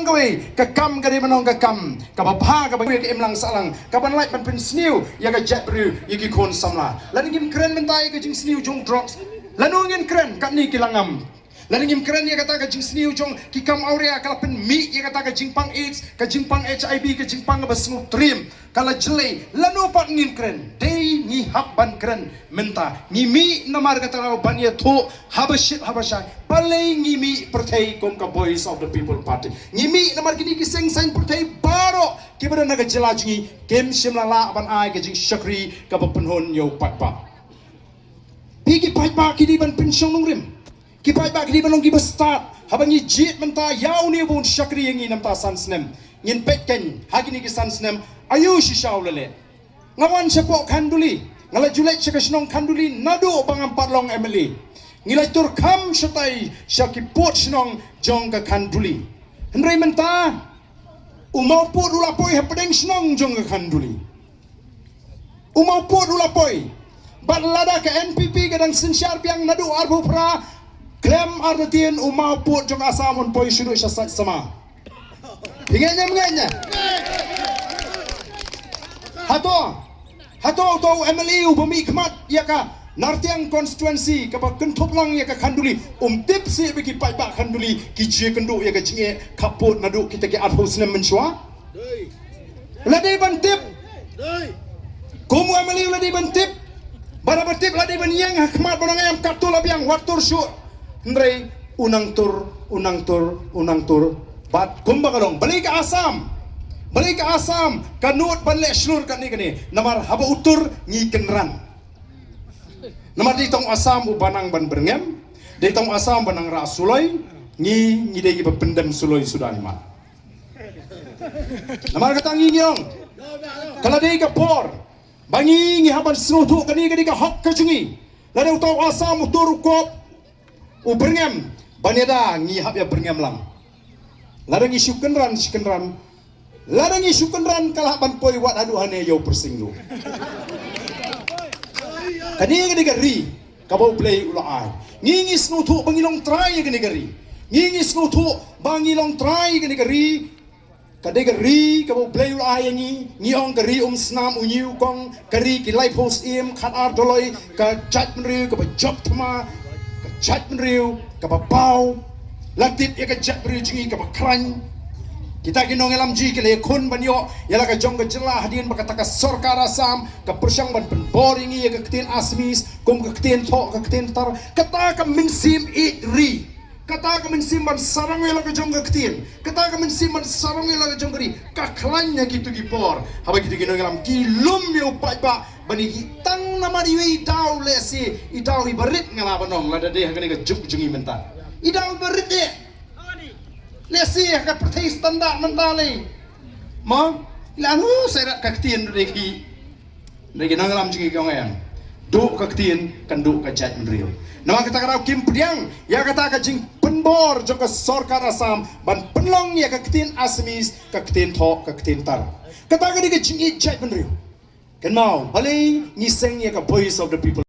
gawe kakam ka di manong kakam kababha ka bagi im lang salang kaban light ban pin sniu ya ka jet bru yiki kon samla lan ngim kren mentai ka jing sniu jong drops lanu ngin kren kat ni kilangam lan ngim kren ya kata ka jing sniu jong kikam aurea kala pen mi ya kata ka jing pang AIDS ka jing pang HIV ka jing pang basngu trim kala jele lanu pat ngin kren dei ni hab ban kren menta ngimi namar kata raw ban ya tho habashit habashai palai ngimi pertai kom ka voice of the people party ngimi namar kini kiseng sain pertai baro kibada naga jelajungi kem simlala ban ai ka jing shakri ka penhon yo patpa pigi patpa kini ban pensiong nongrim ki patpa kini ban long ki start habangi jit menta yau ni bun shakri yangi namta sansnem ngin petken hagini ki sansnem ayu shishaw lele ngawan sepok kanduli ngala julek sekasnong kanduli nado bangam patlong emily ngilai tur kam shatai shakipot snong jong ka kanduli hendrai menta umau pot ulapoi hapedeng snong jong ka kanduli umau pot ulapoi bat lada ka NPP kadang sinsyar piang nado arbu pra klem ardatien umau pot jong asamun poi syuru sama ingenya Hato tau MLA bumi kemat ya ka nartiang konstituensi ka kentup lang ya ka kanduli tip si bagi pai-pai kanduli ki je kenduk ya ka jinge kaput nadu kita ki arhus nem mensua ladai ban tip komu MLA ladai ban tip bara bertip ladai ban yang kemat barang ayam katul abiang watur syur ndrei unang tur bat kumba kadong balik ke Asam kanut banlek slur kat ni kani namar haba utur ngi kenran namar di tong Asam ubanang ban berngem di tong Asam banang ra suloi ngi dei bependem suloi sudah iman namar kata ngi nyong kala dei ka por bangi ngi haban snutu kani ka hok ka jungi lade utau Asam utur kop berngem baneda ngi hab ya berngem lang ladang isu kenran ladang isu kenran kalah ban poi wat aduhane yo persinglu kani gari kabau play ulai ngingis nutu bangilong try gari ngingis nutu bangilong try gari kadegari kabau play ulai ngi ong gari snam unyu kong gari ki life host im khat ar doloi ka chat mriu ka job thama ka chat mriu ka pau latip ya ka chat mriu jingi ka kran kita ginong elam ji kele kun banyo yala ka jong ka jela hadin baka taka sorkar Asam ka persyang ban pen boring ya ka ketin asmis kum ka ketin tho ka ketin tar kata ka minsim ri kata ka minsim ban sarang yala ka jong ka ketin kata ka minsim ban sarang yala ka jong ri ka klanya gitu gipor haba gitu ginong elam ki lum yo pa bani hitang nama diwi daw lesi idaw ibarit ngala banong la dade hangani ka juk jungi menta idaw barit de lesi ka pertai standar mentali mo lanu saya kaktian reki nangalam jingi kongayang du kaktian kan du ka jat mriu nama kata karau kim pediang ya kata ka jing penbor jong ka sorkar Asam ban penlong ya kaktian asmis kaktian tho kaktian tar kata ka di ka jingi jat mriu kan mau bali ngiseng ya ka voice of the people